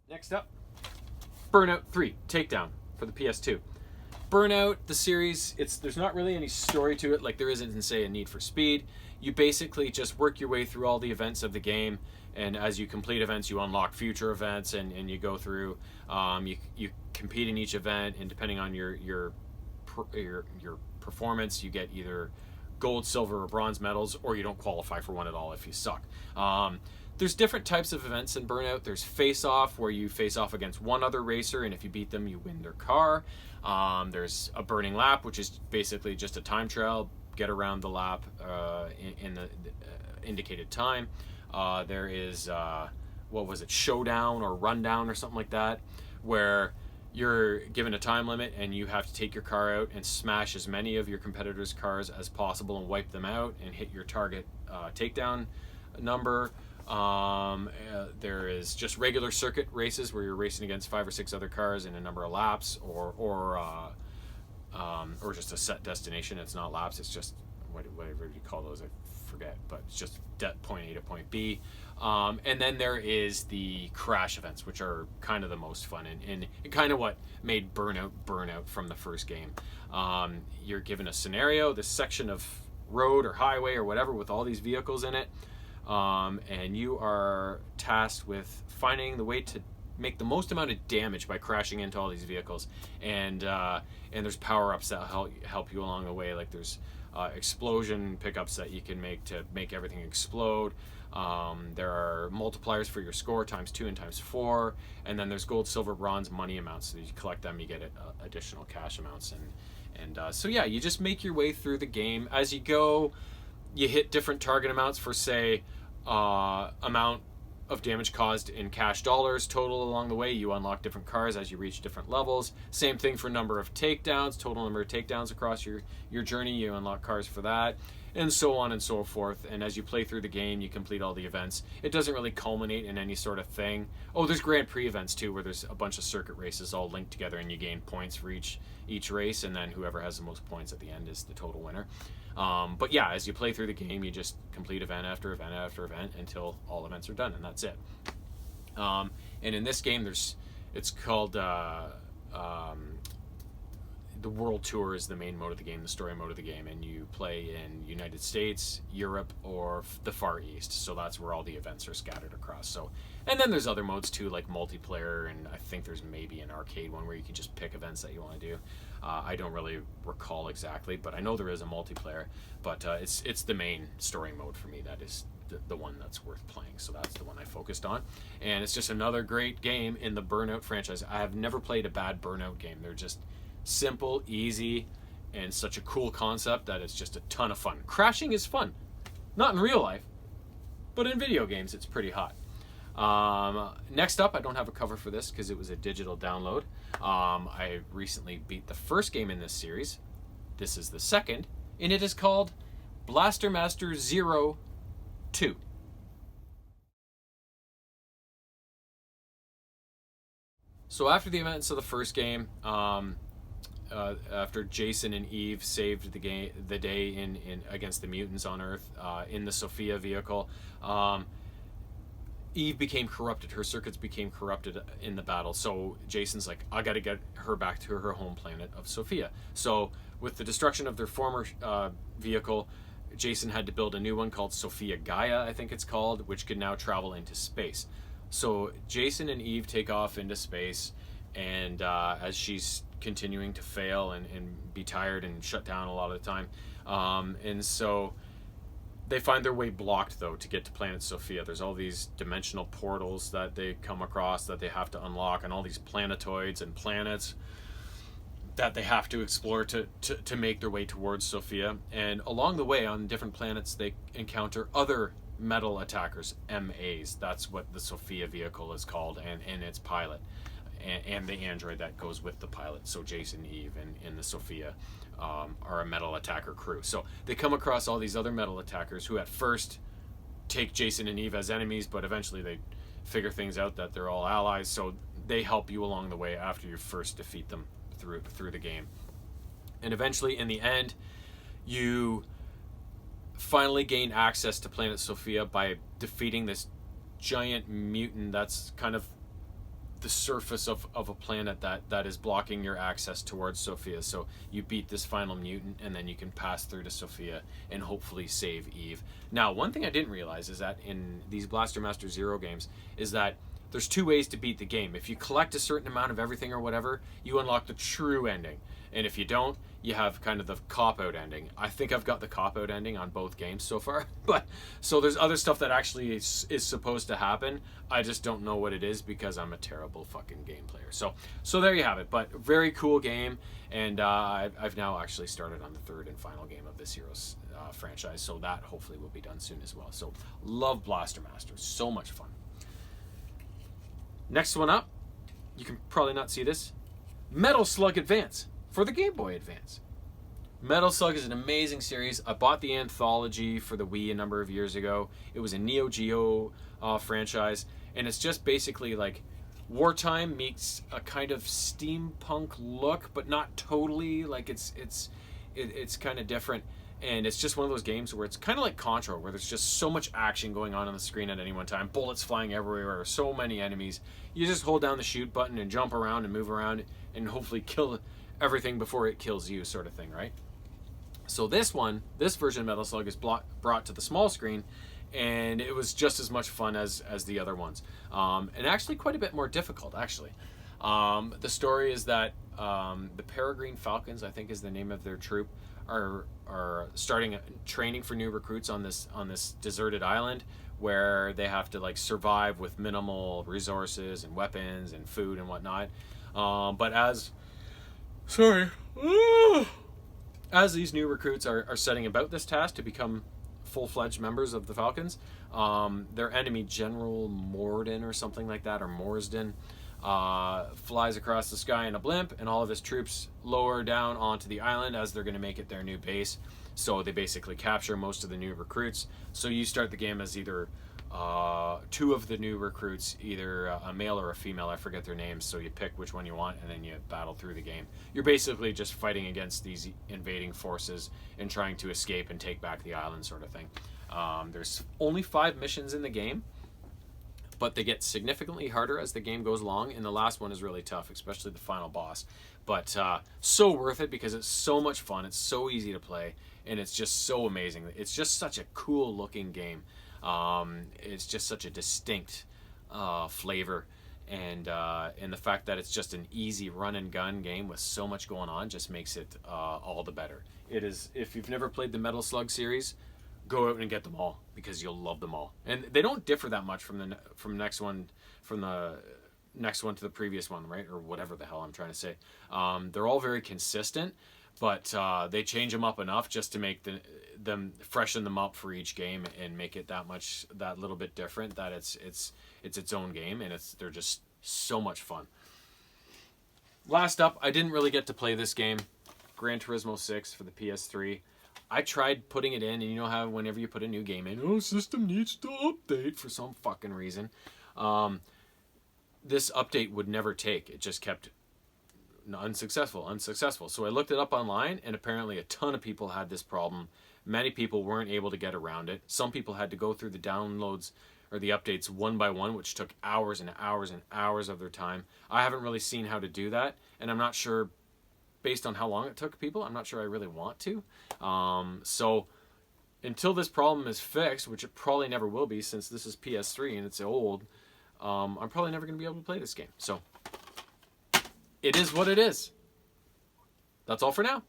Next up, Burnout 3 Takedown for the PS2. Burnout, the series, there's not really any story to it like there isn't in, say, a Need for Speed. You basically just work your way through all the events of the game, and as you complete events, you unlock future events, and you go through. You compete in each event, and depending on your performance, you get either gold, silver, or bronze medals, or you don't qualify for one at all if you suck. There's different types of events in Burnout. There's face-off, where you face off against one other racer, and if you beat them, you win their car. There's a burning lap, which is basically just a time trial. Get around the lap in the indicated time. There is, Showdown or Rundown or something like that, where you're given a time limit and you have to take your car out and smash as many of your competitors' cars as possible and wipe them out and hit your target takedown number. There is just regular circuit races where you're racing against 5 or 6 other cars in a number of laps, or just a set destination. It's not laps, it's just whatever you call those, I forget, but it's just point A to point B. And then there is the crash events, which are kind of the most fun and kind of what made Burnout from the first game. You're given a scenario, this section of road or highway or whatever with all these vehicles in it, and you are tasked with finding the way to make the most amount of damage by crashing into all these vehicles. And there's power-ups that help you along the way. Like there's explosion pickups that you can make to make everything explode. There are multipliers for your score, ×2 and ×4, and then there's gold, silver, bronze money amounts. So you collect them, you get additional cash amounts, so yeah, you just make your way through the game as you go. You hit different target amounts for, say, amount of damage caused in cash dollars total along the way. You unlock different cars as you reach different levels. Same thing for number of takedowns, total number of takedowns across your journey. You unlock cars for that, and so on and so forth. And as you play through the game, you complete all the events. It doesn't really culminate in any sort of thing. Oh, there's Grand Prix events too, where there's a bunch of circuit races all linked together, and you gain points for each race, and then whoever has the most points at the end is the total winner. But yeah, as you play through the game, you just complete event after event after event until all events are done, and that's it. And in this game, it's called the World Tour is the main mode of the game, the story mode of the game, and you play in United States, Europe, or the Far East. So that's where all the events are scattered across. So, and then there's other modes too, like multiplayer, and I think there's maybe an arcade one where you can just pick events that you want to do. I don't really recall exactly, but I know there is a multiplayer. But it's the main story mode for me that is the one that's worth playing. So that's the one I focused on, and it's just another great game in the Burnout franchise. I have never played a bad Burnout game. They're just simple, easy, and such a cool concept that it's just a ton of fun. Crashing is fun, not in real life, but in video games it's pretty hot. Next up, I don't have a cover for this because it was a digital download. I recently beat the first game in this series. This is the second, and it is called Blaster Master Zero 2. So after the events of the first game, after Jason and Eve saved the day in against the mutants on Earth in the Sophia vehicle, Eve became corrupted. Her circuits became corrupted in the battle. So Jason's like, I got to get her back to her home planet of Sophia. So with the destruction of their former vehicle, Jason had to build a new one called Sophia Gaia, I think it's called, which could now travel into space. So Jason and Eve take off into space, and as she's continuing to fail and be tired and shut down a lot of the time, and so they find their way blocked, though, to get to planet Sophia. There's all these dimensional portals that they come across that they have to unlock, and all these planetoids and planets that they have to explore to make their way towards Sophia. And along the way, on different planets, they encounter other metal attackers, MAs. That's what the Sophia vehicle is called, and its pilot, and the android that goes with the pilot. So Jason, Eve, and the Sophia are a metal attacker crew. So they come across all these other metal attackers who at first take Jason and Eve as enemies, but eventually they figure things out that they're all allies. So they help you along the way after you first defeat them through the game. And eventually, in the end, you finally gain access to planet Sophia by defeating this giant mutant that's kind of the surface of a planet that is blocking your access towards Sophia. So you beat this final mutant, and then you can pass through to Sophia and hopefully save Eve. Now, one thing I didn't realize is that in these Blaster Master Zero games is that there's two ways to beat the game. If you collect a certain amount of everything or whatever, you unlock the true ending. And if you don't, you have kind of the cop-out ending. I think I've got the cop-out ending on both games so far. But so there's other stuff that actually is supposed to happen. I just don't know what it is because I'm a terrible fucking game player. So there you have it. But very cool game. And I've now actually started on the third and final game of this Heroes franchise. So that hopefully will be done soon as well. So love Blaster Master. So much fun. Next one up, you can probably not see this, Metal Slug Advance for the Game Boy Advance. Metal Slug is an amazing series. I bought the anthology for the Wii a number of years ago. It was a Neo Geo franchise, and it's just basically like wartime meets a kind of steampunk look, but not totally. Like it's kind of different. And it's just one of those games where it's kind of like Contra, where there's just so much action going on the screen at any one time. Bullets flying everywhere, so many enemies. You just hold down the shoot button and jump around and move around and hopefully kill everything before it kills you, sort of thing, right? So this version of Metal Slug is brought to the small screen, and it was just as much fun as the other ones. And actually quite a bit more difficult, actually. The story is that the Peregrine Falcons, I think is the name of their troop, are starting training for new recruits on this deserted island where they have to like survive with minimal resources and weapons and food and whatnot. But as these new recruits are setting about this task to become full-fledged members of the Falcons, their enemy General Morden or something like that, or Morsden, flies across the sky in a blimp, and all of his troops lower down onto the island as they're going to make it their new base. So they basically capture most of the new recruits. So you start the game as either two of the new recruits, either a male or a female, I forget their names, so you pick which one you want and then you battle through the game. You're basically just fighting against these invading forces and trying to escape and take back the island, sort of thing. There's only 5 missions in the game, but they get significantly harder as the game goes along, and the last one is really tough, especially the final boss. But so worth it because it's so much fun, it's so easy to play, and it's just so amazing. It's just such a cool looking game. It's just such a distinct flavor, and the fact that it's just an easy run and gun game with so much going on just makes it all the better. It is, if you've never played the Metal Slug series, go out and get them all because you'll love them all. And they don't differ that much from the next one to the previous one, right? Or whatever the hell I'm trying to say. They're all very consistent, but they change them up enough just to make them freshen them up for each game and make it that little bit different, that it's its own game, and they're just so much fun. Last up, I didn't really get to play this game, Gran Turismo 6 for the PS3. I tried putting it in, and you know how whenever you put a new game in, system needs to update for some fucking reason. This update would never take. It just kept unsuccessful. So I looked it up online, and apparently a ton of people had this problem. Many people weren't able to get around it. Some people had to go through the downloads or the updates one by one, which took hours and hours and hours of their time. I haven't really seen how to do that, and I'm not sure, based on how long it took people, I'm not sure I really want to. So until this problem is fixed, which it probably never will be since this is PS3 and it's old, I'm probably never going to be able to play this game. So it is what it is. That's all for now.